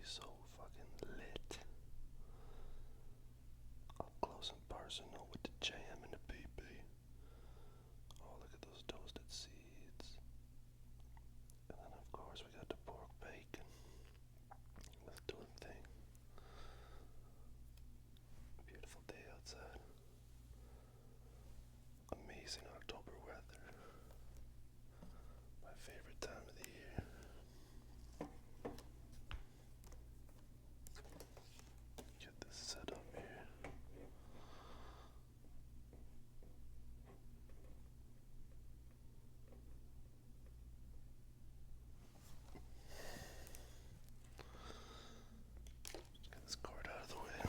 so fucking lit. Up close and personal with the jam and the PP. Oh, look at those toasted seeds. And then of course we got the pork bacon. Let's do a thing. Beautiful day outside. Amazing October weather. My favorite time of the year. Get this set up here. Get this cord out of the way.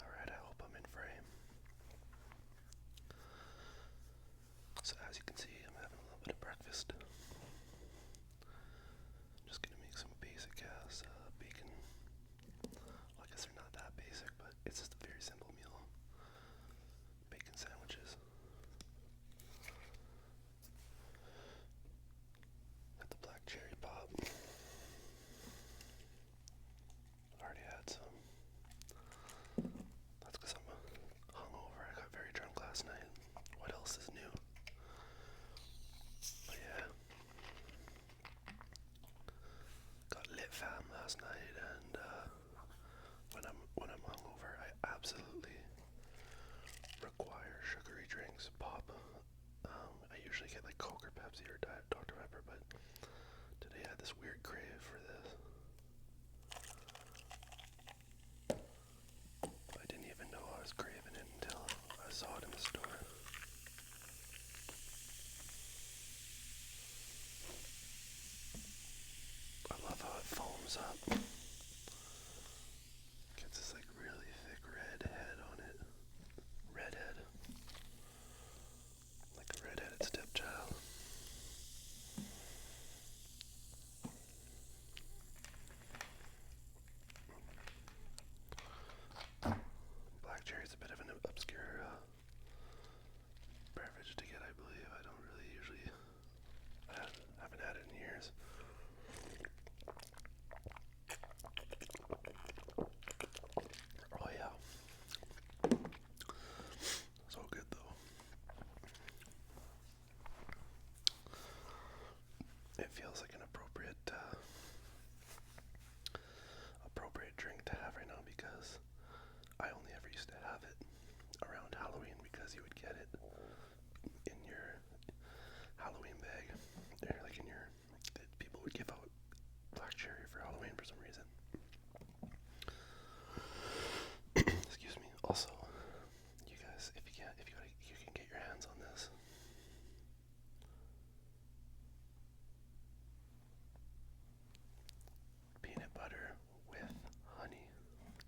Alright, I hope I'm in frame. So as you can see, I'm having a little bit of breakfast. Just gonna make some basic ass bacon. Well, I guess they're not that basic, but it's just a very simple meal. Bacon sandwiches. Got the black cherry pop. Already had some. That's because I'm hungover. I got very drunk last night. What else is new? But yeah. Got lit fam last night, and when I'm hungover, I absolutely require sugary drinks. Pop. I usually get like Coke or Pepsi or Diet Dr. Pepper, but today I had this weird crave for this. I didn't even know I was craving it until I saw it in the store. I love how it foams up. Gets this like really thick red head on it. Redhead. Like a redheaded stepchild. Black cherry's a bit of an obscure beverage to get, I believe. I don't really usually. I haven't had it in years. Oh yeah. So good though. It feels like an appropriate drink to have right now because I only ever used to have it around Halloween because you would get it in your Halloween bag. Or like in your people would give out black cherry for Halloween for some reason. Excuse me. Also, you guys, if you can get your hands on this. Peanut butter with honey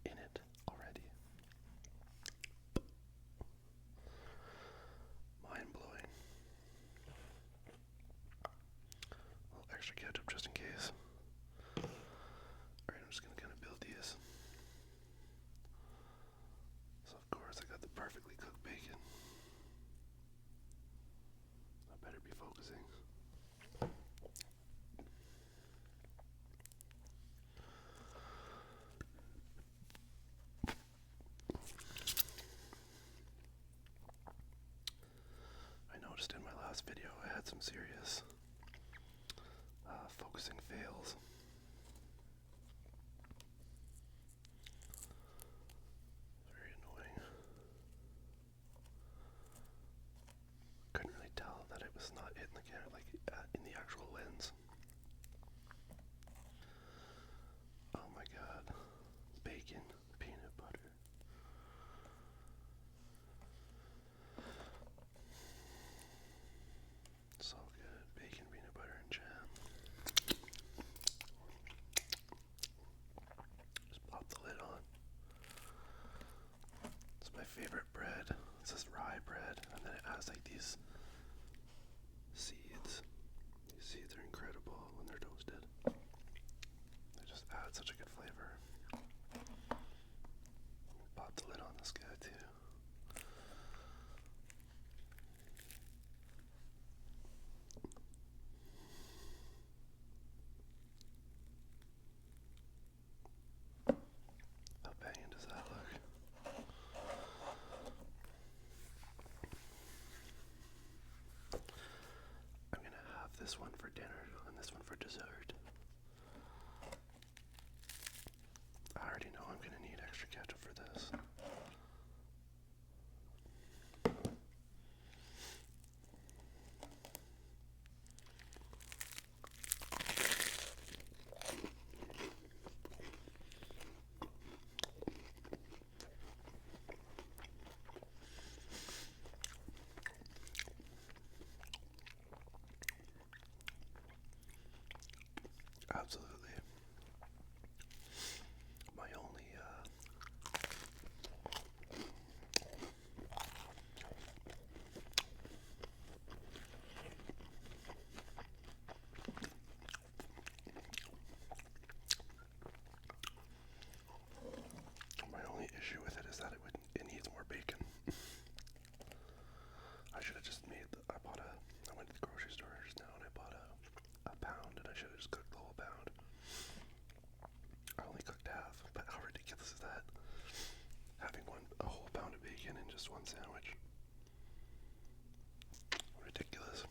in it already. Mind blowing. A little extra ketchup just in case. Alright, I'm just gonna kind of build these. So of course I got the perfectly cooked bacon. I better be focusing. I noticed in my last video I had some serious focusing fails. Very annoying. Couldn't really tell that it was not in the camera, like in the actual lens. Oh my god. Bacon, peanut butter. So good. Bacon, peanut butter, and jam. Just pop the lid on. It's my favorite bread. It's this rye bread, and then it has like these seeds. These seeds are incredible when they're toasted. They just add such a good flavor. Pop the lid on this guy too. for this. Absolutely. My only my only issue with it is that it needs more bacon. I should have just made I went to the grocery store just now and I bought a pound, and I should have just cooked the whole pound. I only cooked half, but how ridiculous is that? Having a whole pound of bacon in just one sandwich. Ridiculous.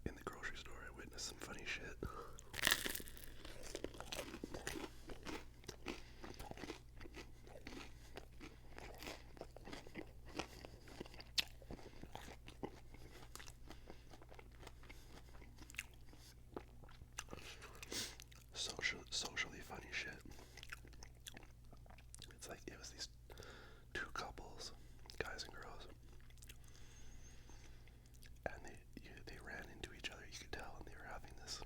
In the grocery store, I witnessed some funny shit. Socially funny shit. It's like it was these two couples, guys and girls, and they ran into each other. You could tell, and they were having this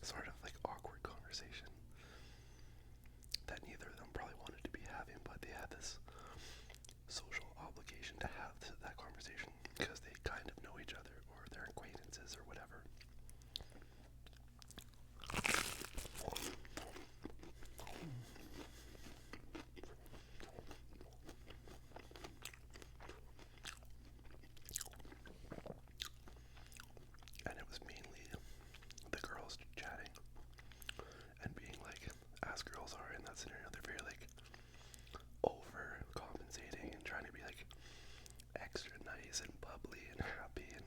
sort of like awkward conversation that neither of them probably wanted to be having, but they had this social obligation to have that conversation because they kind of know each other or they're acquaintances or whatever. And it was mainly the girls chatting and being like, as girls are in that scenario, they're very like overcompensating and trying to be like extra nice and bubbly and happy and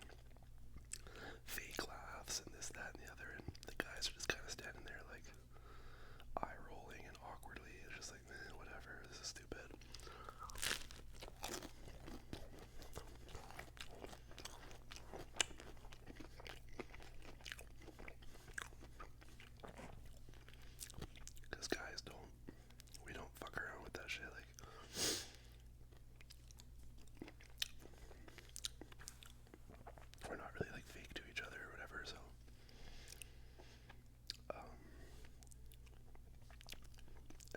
fake laughs and this, that, and the other. And the guys are just kind of standing there like eye rolling and awkwardly. It's just like, man, whatever, this is stupid. Because guys we don't fuck around with that shit. Like, we're not really like fake to each other or whatever, so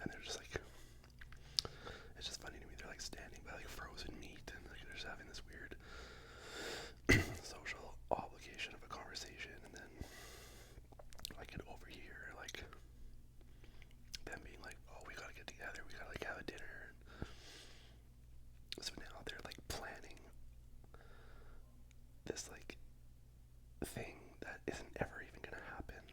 and they're just like, it's just funny to me, they're like standing by like frozen meat and like they're just having this weird social obligation of a conversation, and then I can overhear like them being like, oh, we gotta get together, we gotta like have a dinner. So now they're like planning this like thing that isn't ever even gonna happen.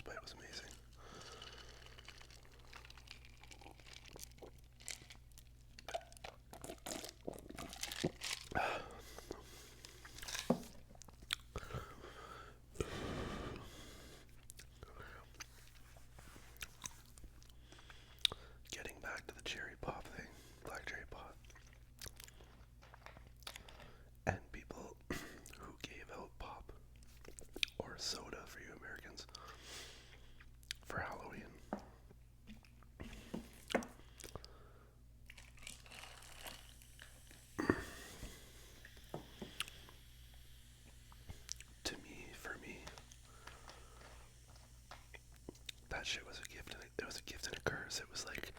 frostbite was amazing. Getting back to the cherry pop thing, black cherry pop, and people who gave out pop or soda for you Americans for Halloween. For me, that shit was a gift, and it was a gift and a curse. It was like,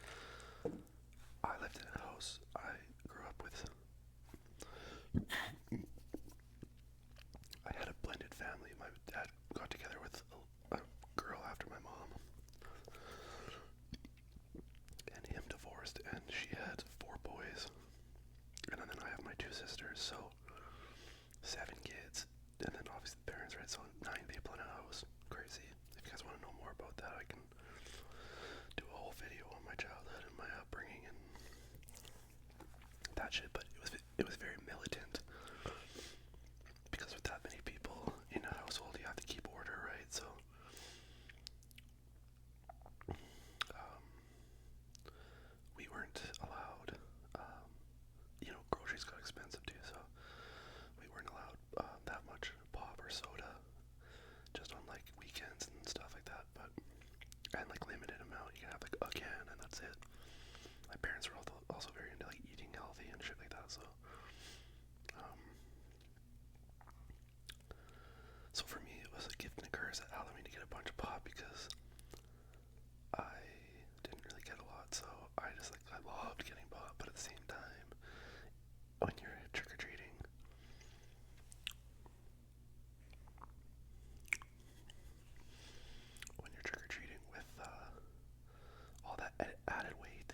I lived in a house I grew up with. I had a blended family. My dad got together with a girl after my mom, and him divorced, and she had 4 boys, and then I have my 2 sisters, so 7 kids, and then obviously the parents, right? So 9 people in a house. Crazy. If you guys want to know more about that, I can do a whole video on my childhood and my upbringing and that shit. But it was very militant, because with that many people in a household, you have to keep order, right? So we weren't allowed. Groceries got expensive too, so we weren't allowed that much pop or soda, just on like weekends and stuff like that. But and like limited amount, you can have like a can and that's it. My parents were also very into like eating healthy and shit like that, so so for me it was a gift and a curse at Halloween to get a bunch of pop, because I didn't really get a lot, so I loved getting pop. But at the same time, when you're trick-or-treating, with all that added weight,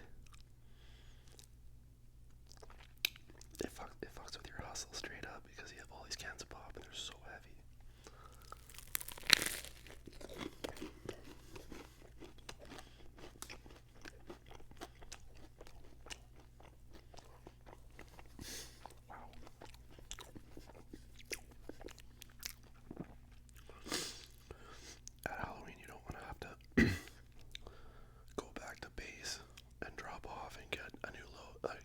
it fucks with your hustle straight up, because you have all these cans of pop and they're so heavy. Wow. At Halloween, you don't want to have to go back to base and drop off and get a new load,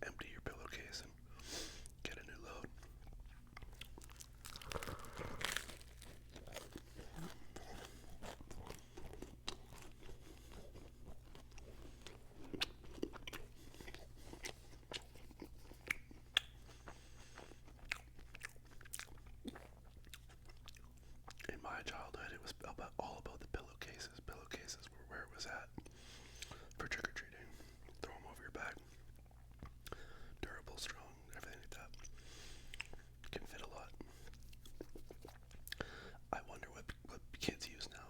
empty your pillowcase and get a new load. In my childhood, it was all about the pillowcases. Pillowcases were where it was at for trick-or-treating. Throw them over your back. Durable, strong, everything like that. Can fit a lot. I wonder what kids use now.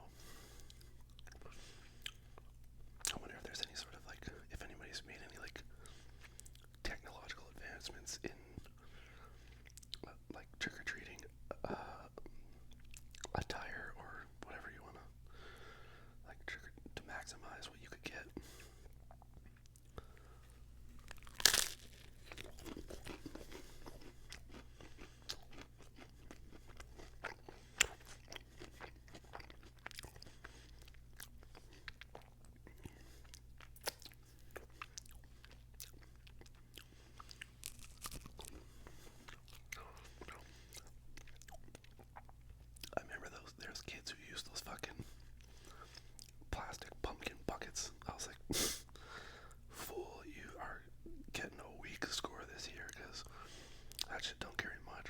I wonder if there's any sort of if anybody's made any technological advancements in trick-or-treating attire, or whatever you want to to maximize what you could get. I remember there's kids who use those fucking plastic pumpkin buckets. I was like, fool, you are getting a weak score this year, because that shit don't carry much.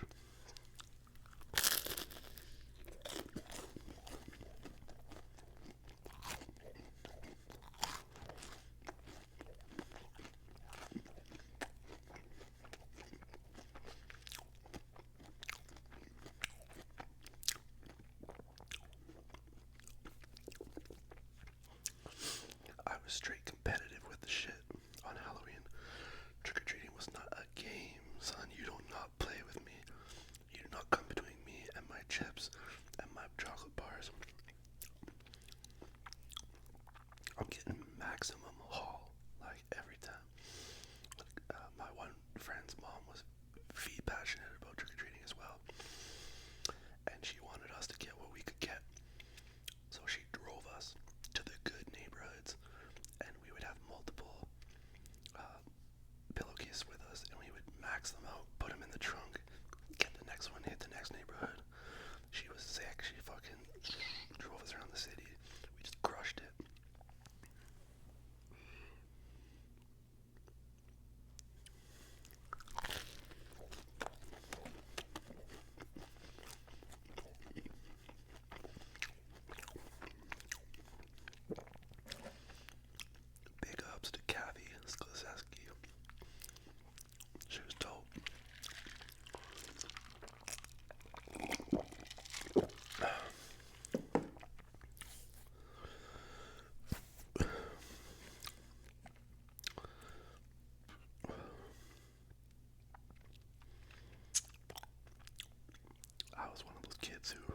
kids who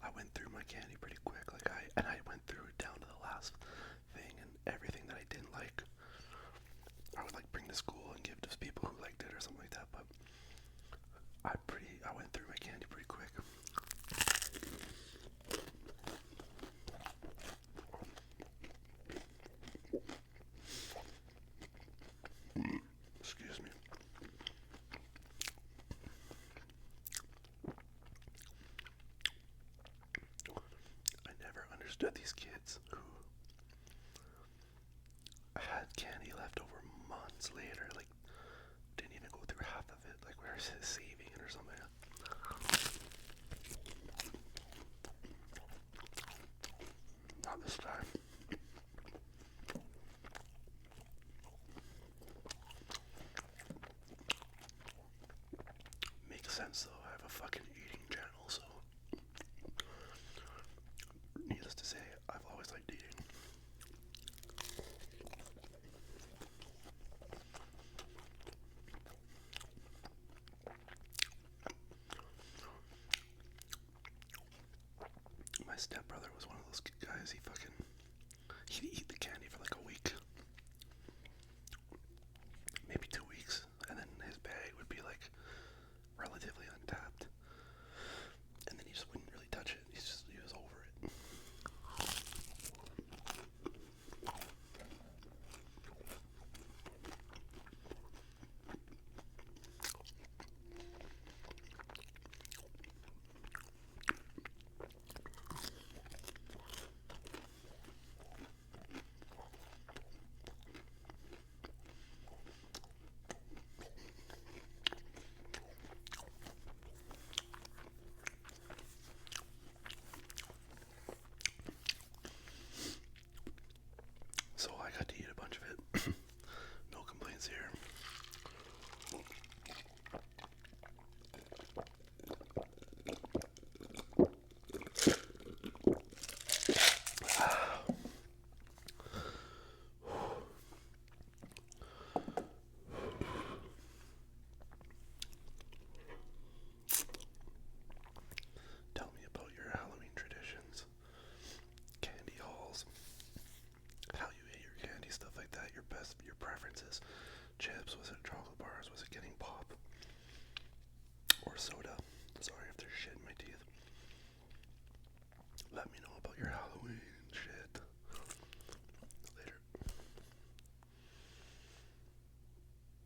I went through my candy pretty quick. I went through it down to the last thing, and everything that I didn't like, I would like bring to school and give to people who liked it or something like that. But I went through my candy pretty quick. Excuse me. I never understood these kids who had candy left over months later, like didn't even go through half of it, like where's his saving it or something. Not this time. Makes sense though, I have a fucking eating channel, so needless to say, I've always liked eating. My stepbrother was one of those guys, he'd eat the candy for like a week, maybe 2 weeks, and then his bag would be like relatively untapped, and then he just wouldn't really touch it. He was over it. So I got to eat a bunch of it. No complaints here. Tell me about your Halloween traditions, candy hauls, how you ate your candy, stuff like that, your preferences. Chips, was it chocolate bars, was it getting pop? Or soda? Sorry if there's shit in my teeth. Let me know about your Halloween.